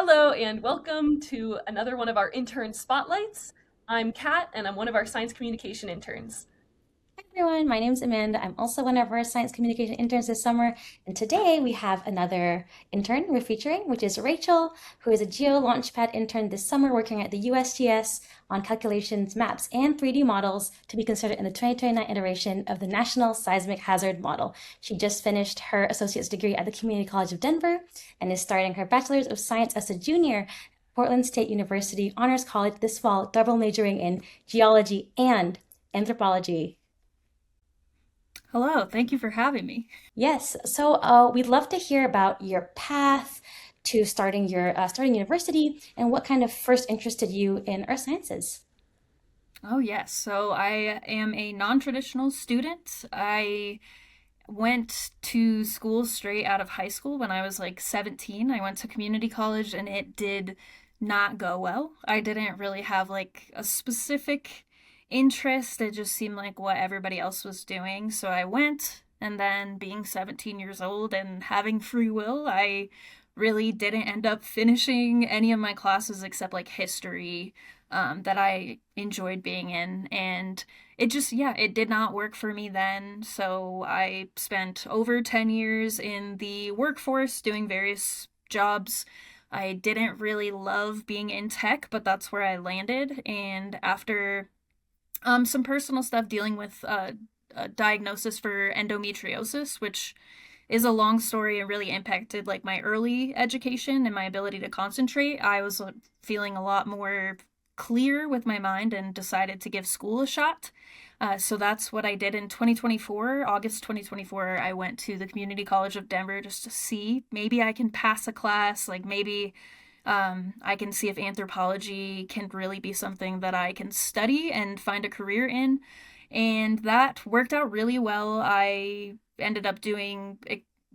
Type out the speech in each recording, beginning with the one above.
Hello and welcome to another one of our intern spotlights. I'm Kat and I'm one of our science communication interns. Hi everyone, my name is Amanda. I'm also one of our science communication interns this summer. And today we have another intern we're featuring, which is Rachel, who is a Geo-Launchpad intern this summer working at the USGS on calculations, maps, and 3D models to be considered in the 2029 iteration of the National Seismic Hazard Model. She just finished her associate's degree at the Community College of Denver and is starting her Bachelors of Science as a junior at Portland State University Honors College this fall, double majoring in geology and anthropology. Hello, thank you for having me. Yes. So we'd love to hear about your path to starting university and what kind of first interested you in earth sciences. Oh, yes. So I am a non-traditional student. I went to school straight out of high school when I was like 17. I went to community college and it did not go well. I didn't really have like a specific interest. It just seemed like what everybody else was doing. So I went, and then being 17 years old and having free will, I really didn't end up finishing any of my classes except like history that I enjoyed being in. And it just, yeah, it did not work for me then. So I spent over 10 years in the workforce doing various jobs. I didn't really love being in tech, but that's where I landed. And after some personal stuff dealing with a diagnosis for endometriosis, which is a long story and really impacted like my early education and my ability to concentrate. I was feeling a lot more clear with my mind and decided to give school a shot. So that's what I did in 2024. August 2024, I went to the Community College of Denver just to see maybe I can pass a class, like maybe I can see if anthropology can really be something that I can study and find a career in. And that worked out really well. I ended up doing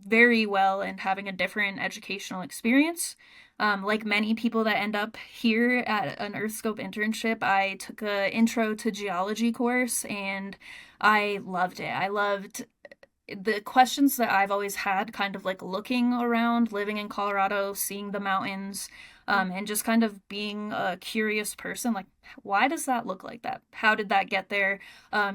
very well and having a different educational experience. Like many people that end up here at an Earthscope internship, I took a intro to geology course and I loved it. I loved the questions that I've always had, kind of like looking around, living in Colorado, seeing the mountains, and just kind of being a curious person. Like, why does that look like that? How did that get there?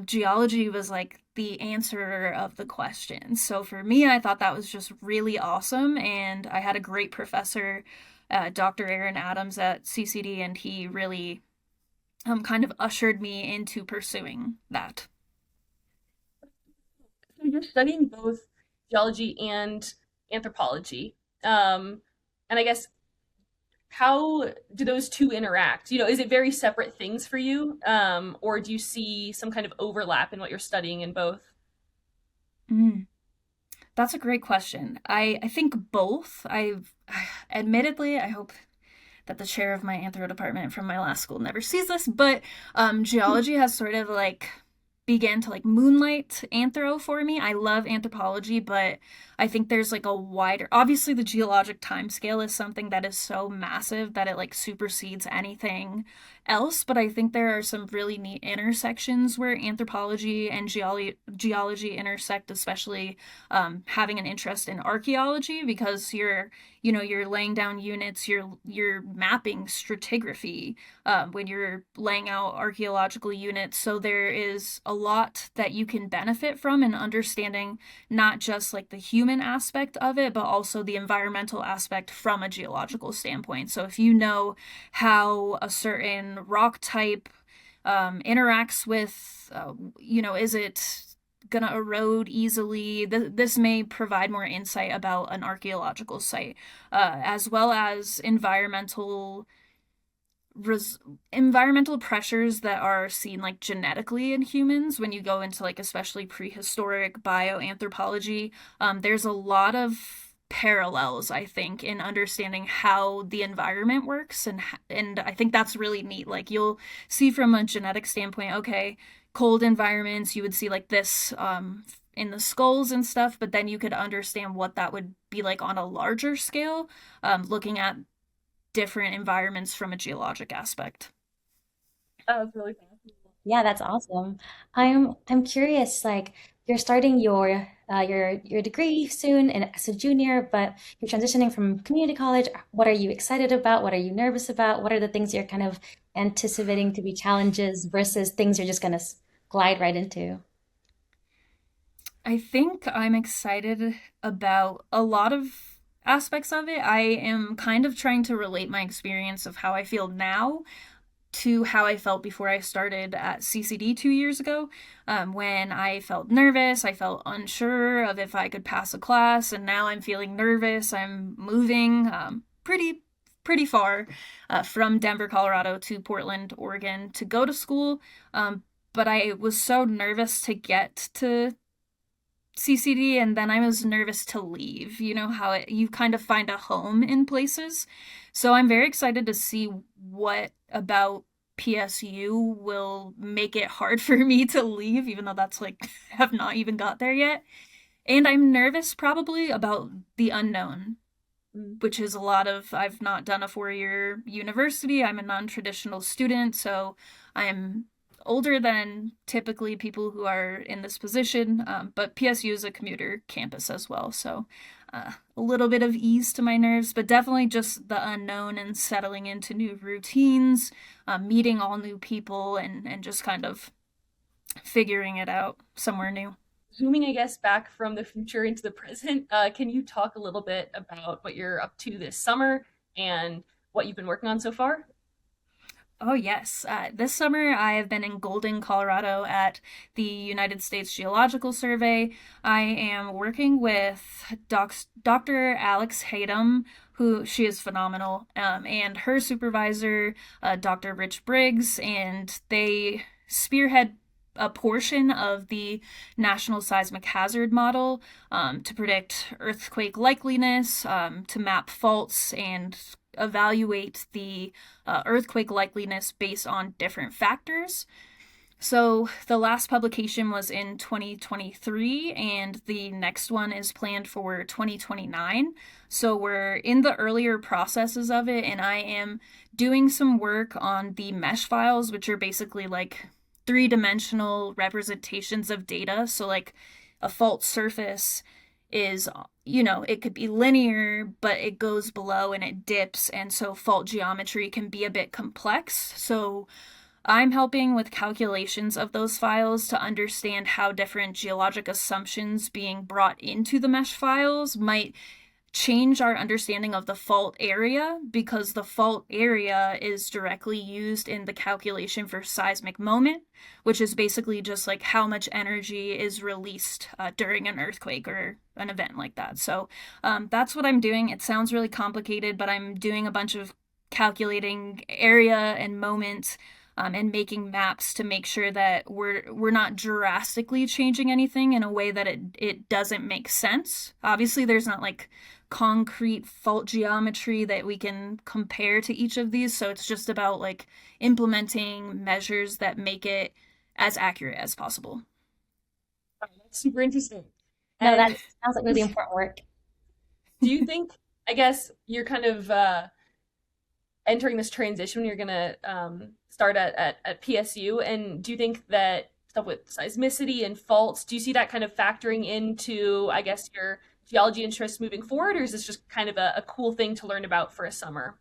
Geology was like the answer of the question. So for me, I thought that was just really awesome. And I had a great professor, Dr. Aaron Adams at CCD, and he really kind of ushered me into pursuing that. So you're studying both geology and anthropology. Um, and I guess how do those two interact? Is it very separate things for you? Or do you see some kind of overlap in what you're studying in both? Mm. That's a great question. I think both. I've admittedly, I hope that the chair of my anthro department from my last school never sees this, but geology has sort of like began to like moonlight anthro for me. I love anthropology, but I think there's like a wider, obviously the geologic time scale is something that is so massive that it like supersedes anything else, but I think there are some really neat intersections where anthropology and geology intersect, especially having an interest in archaeology because you're laying down units, you're mapping stratigraphy when you're laying out archaeological units. So there is a lot that you can benefit from in understanding not just like the human aspect of it, but also the environmental aspect from a geological standpoint. So if you know how a certain rock type interacts with, is it gonna erode easily? This may provide more insight about an archaeological site, as well as res- environmental pressures that are seen like genetically in humans when you go into like especially prehistoric bioanthropology. There's a lot of parallels, I think, in understanding how the environment works, and I think that's really neat. Like you'll see from a genetic standpoint, okay, cold environments you would see like this in the skulls and stuff, but then you could understand what that would be like on a larger scale, looking at different environments from a geologic aspect. That was really fascinating. Yeah, that's awesome. I'm curious, like, you're starting your degree soon and as a junior, but you're transitioning from community college. What are you excited about? What are you nervous about? What are the things you're kind of anticipating to be challenges versus things you're just gonna glide right into? I think I'm excited about a lot of aspects of it. I am kind of trying to relate my experience of how I feel now to how I felt before I started at CCD 2 years ago, when I felt nervous. I felt unsure of if I could pass a class, and now I'm feeling nervous. I'm moving pretty far from Denver, Colorado to Portland, Oregon to go to school. But I was so nervous to get to CCD, and then I was nervous to leave. You know how you kind of find a home in places. So I'm very excited to see what about PSU will make it hard for me to leave, even though that's like have not even got there yet. And I'm nervous probably about the unknown, Mm. which is a lot of I've not done a 4 year university. I'm a non-traditional student, so I'm older than typically people who are in this position. But PSU is a commuter campus as well, so a little bit of ease to my nerves, but definitely just the unknown and settling into new routines, meeting all new people, and just kind of figuring it out somewhere new. Zooming, I guess, back from the future into the present, can you talk a little bit about what you're up to this summer and what you've been working on so far? Oh, yes. This summer, I have been in Golden, Colorado at the United States Geological Survey. I am working with Dr. Alex Haydom, who she is phenomenal, and her supervisor, Dr. Rich Briggs, and they spearhead a portion of the National Seismic Hazard Model to predict earthquake likeliness, to map faults, and evaluate the earthquake likeliness based on different factors. So the last publication was in 2023, and the next one is planned for 2029. So we're in the earlier processes of it, and I am doing some work on the mesh files, which are basically like three-dimensional representations of data. So, like, a fault surface is, it could be linear, but it goes below and it dips, and so fault geometry can be a bit complex. So I'm helping with calculations of those files to understand how different geologic assumptions being brought into the mesh files might change our understanding of the fault area, because the fault area is directly used in the calculation for seismic moment, which is basically just like how much energy is released during an earthquake or an event like that. So that's what I'm doing. It sounds really complicated, but I'm doing a bunch of calculating area and moment, and making maps to make sure that we're not drastically changing anything in a way that it doesn't make sense. Obviously, there's not like concrete fault geometry that we can compare to each of these, so it's just about like implementing measures that make it as accurate as possible. Oh, that's super interesting. No, that And sounds like really important work. do you think, I guess, you're kind of entering this transition when you're going to start at PSU? And do you think that stuff with seismicity and faults, do you see that kind of factoring into, I guess, your geology interests moving forward? Or is this just kind of a cool thing to learn about for a summer?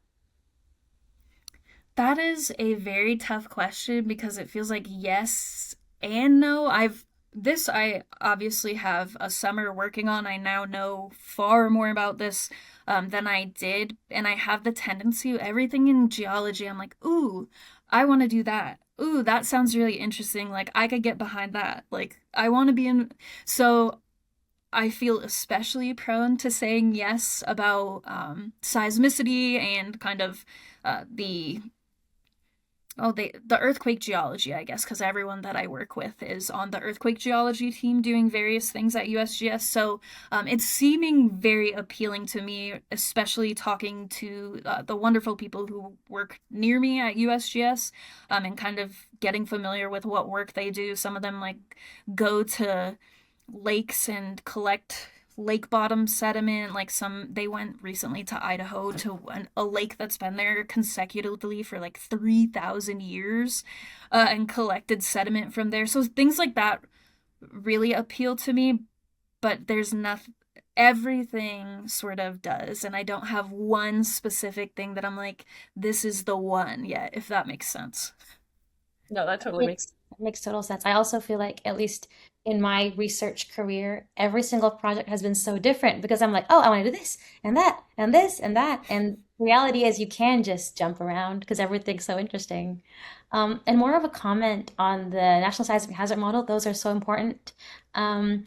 That is a very tough question because it feels like yes and no. I obviously have a summer working on. I now know far more about this than I did, and I have the tendency, everything in geology, I'm like, ooh, I want to do that. Ooh, that sounds really interesting. Like I could get behind that. Like I want to be in. So I feel especially prone to saying yes about seismicity and kind of the the earthquake geology, I guess, because everyone that I work with is on the earthquake geology team doing various things at USGS. So it's seeming very appealing to me, especially talking to the wonderful people who work near me at USGS, and kind of getting familiar with what work they do. Some of them like go to lakes and collect lake bottom sediment. Like some they went recently to Idaho to a lake that's been there consecutively for like 3,000 years, and collected sediment from there. So things like that really appeal to me, but there's nothing, everything sort of does, and I don't have one specific thing that I'm like, this is the one yet, if that makes sense. No, that totally makes Makes total sense. I also feel like, at least in my research career, every single project has been so different because I'm like, oh, I want to do this and that and this and that. And reality is you can just jump around because everything's so interesting. And more of a comment on the National Seismic Hazard Model, those are so important. Um,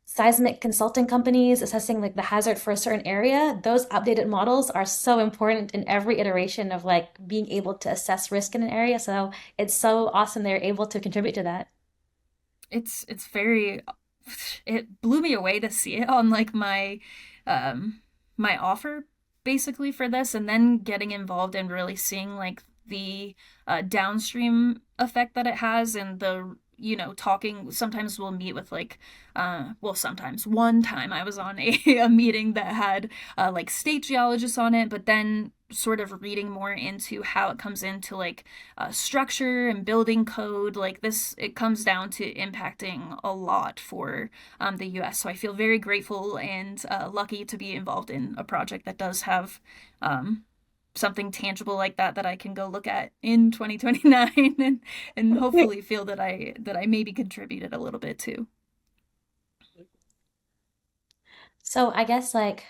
Seismic consulting companies assessing like the hazard for a certain area, those updated models are so important in every iteration of like being able to assess risk in an area. So it's so awesome they're able to contribute to that. It's very, it blew me away to see it on like um my offer basically for this, and then getting involved and really seeing like the downstream effect that it has, and the, you know, talking, sometimes we'll meet with like well, sometimes one time I was on a meeting that had like state geologists on it, but then sort of reading more into how it comes into like structure and building code, like this, it comes down to impacting a lot for the US. So I feel very grateful and lucky to be involved in a project that does have um, something tangible like that that I can go look at in 2029 and hopefully feel that I maybe contributed a little bit too. So I guess like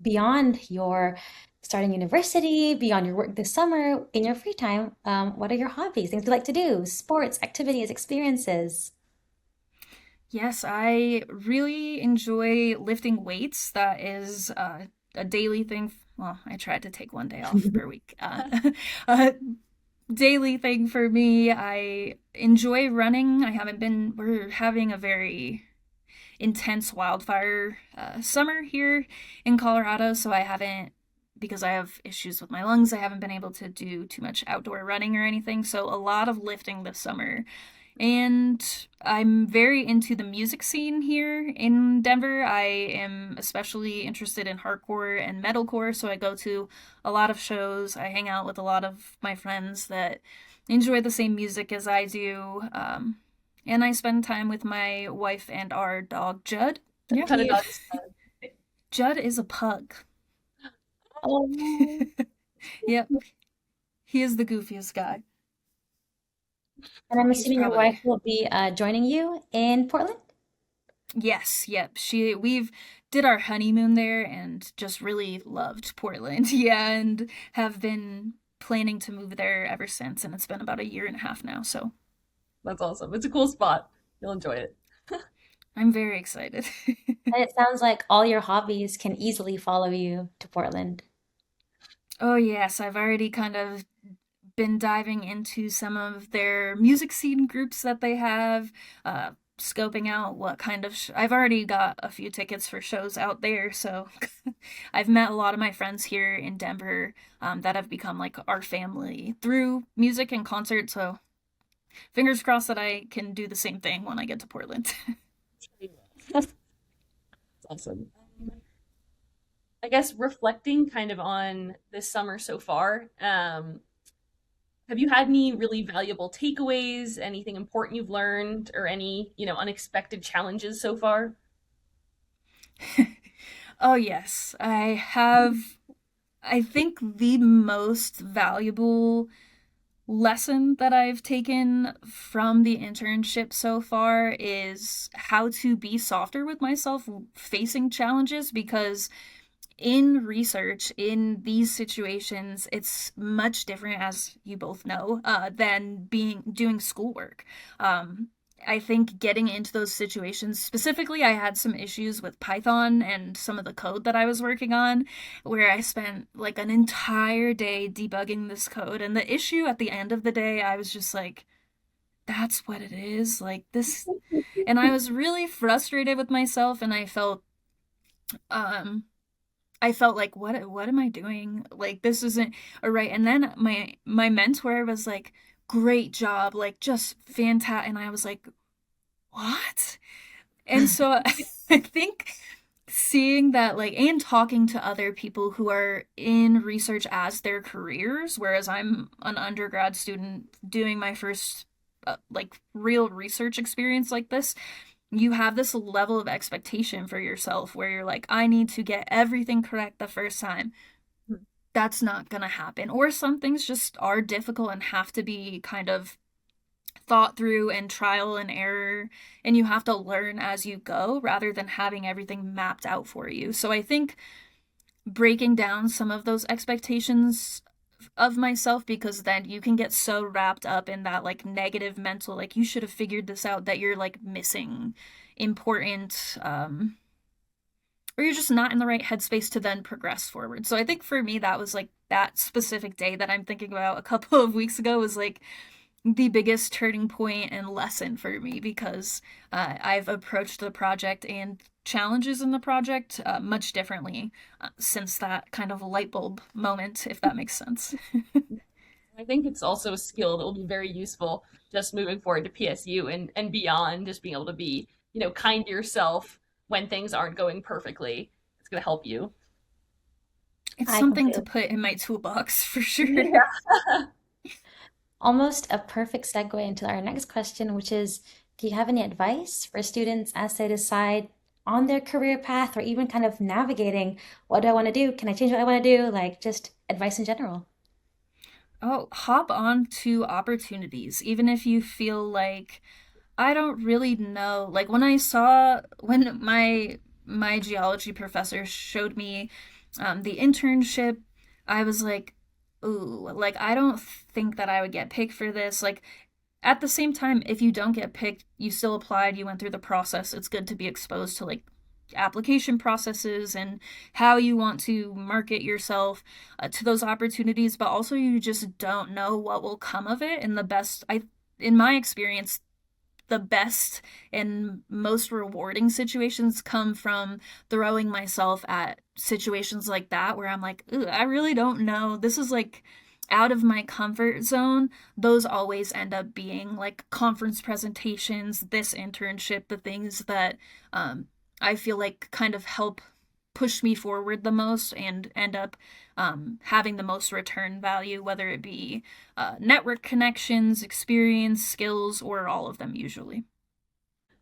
beyond your starting university, beyond your work this summer, in your free time, what are your hobbies? Things you like to do? Sports, activities, experiences? Yes, I really enjoy lifting weights. That is a daily thing. Well, I tried to take one day off per week. A daily thing for me. I enjoy running. I haven't been, we're having a very intense wildfire summer here in Colorado, so I haven't, because I have issues with my lungs, I haven't been able to do too much outdoor running or anything. So a lot of lifting this summer. And I'm very into the music scene here in Denver. I am especially interested in hardcore and metalcore, so I go to a lot of shows. I hang out with a lot of my friends that enjoy the same music as I do. And I spend time with my wife and our dog, Judd. what kind of dog is Judd is a pug. Oh, Yep, he is the goofiest guy. and I'm He's assuming your wife probably, will be joining you in Portland? yes, yep. We've did our honeymoon there and just really loved Portland. Yeah, and have been planning to move there ever since, and it's been about a year and a half now, so That's awesome. It's a cool spot. You'll enjoy it. I'm very excited. And it sounds like all your hobbies can easily follow you to Portland. Oh yes, I've already kind of been diving into some of their music scene groups that they have, scoping out what kind of. I've already got a few tickets for shows out there, so I've met a lot of my friends here in Denver that have become like our family through music and concerts. So fingers crossed that I can do the same thing when I get to Portland. That's awesome. I guess reflecting kind of on this summer so far, have you had any really valuable takeaways, anything important you've learned, or any, unexpected challenges so far? Oh yes, I have. I think the most valuable lesson that I've taken from the internship so far is how to be softer with myself facing challenges, because in research in these situations it's much different, as you both know, than being doing schoolwork. I think getting into those situations, specifically, I had some issues with Python and some of the code that I was working on, where I spent like an entire day debugging this code. And the issue at the end of the day, I was just like, that's what it is. Like this. And I was really frustrated with myself, and um, I felt like, what am I doing? Like this isn't all right. And then my mentor was like, great job, like just fantastic. And I was like, what? And so I think seeing that, like, and talking to other people who are in research as their careers, whereas I'm an undergrad student doing my first like real research experience like this, you have this level of expectation for yourself where you're like, I need to get everything correct the first time. That's not gonna happen. Or some things just are difficult and have to be kind of thought through and trial and error, and you have to learn as you go rather than having everything mapped out for you. So I think breaking down some of those expectations of myself, because then you can get so wrapped up in that like negative mental, like you should have figured this out, that you're like missing important or you're just not in the right headspace to then progress forward. So I think for me that was like that specific day that I'm thinking about a couple of weeks ago was like the biggest turning point and lesson for me, because I've approached the project and challenges in the project much differently since that kind of light bulb moment, if that makes sense. I think it's also a skill that will be very useful just moving forward to PSU and beyond, just being able to be, kind to yourself when things aren't going perfectly. It's going to help you. It's I something to completely. put in my toolbox for sure. Yeah. Almost a perfect segue into our next question, which is, do you have any advice for students as they decide on their career path or even kind of navigating what do I want to do? Can I change what I want to do? Like just advice in general. Oh, hop on to opportunities, even if you feel like I don't really know. Like when my geology professor showed me the internship, I was like, ooh, like I don't think that I would get picked for this. Like at the same time, if you don't get picked, you still applied, you went through the process. It's good to be exposed to like application processes and how you want to market yourself to those opportunities, but also you just don't know what will come of it. And the best, in my experience, the best and most rewarding situations come from throwing myself at situations like that where I'm like, ooh, I really don't know. This is like out of my comfort zone. Those always end up being like conference presentations, this internship, the things that I feel like kind of help push me forward the most and end up having the most return value, whether it be network connections, experience, skills, or all of them usually.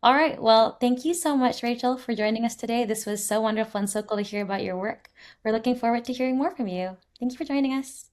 All right. Well, thank you so much, Rachel, for joining us today. This was so wonderful and so cool to hear about your work. We're looking forward to hearing more from you. Thank you for joining us.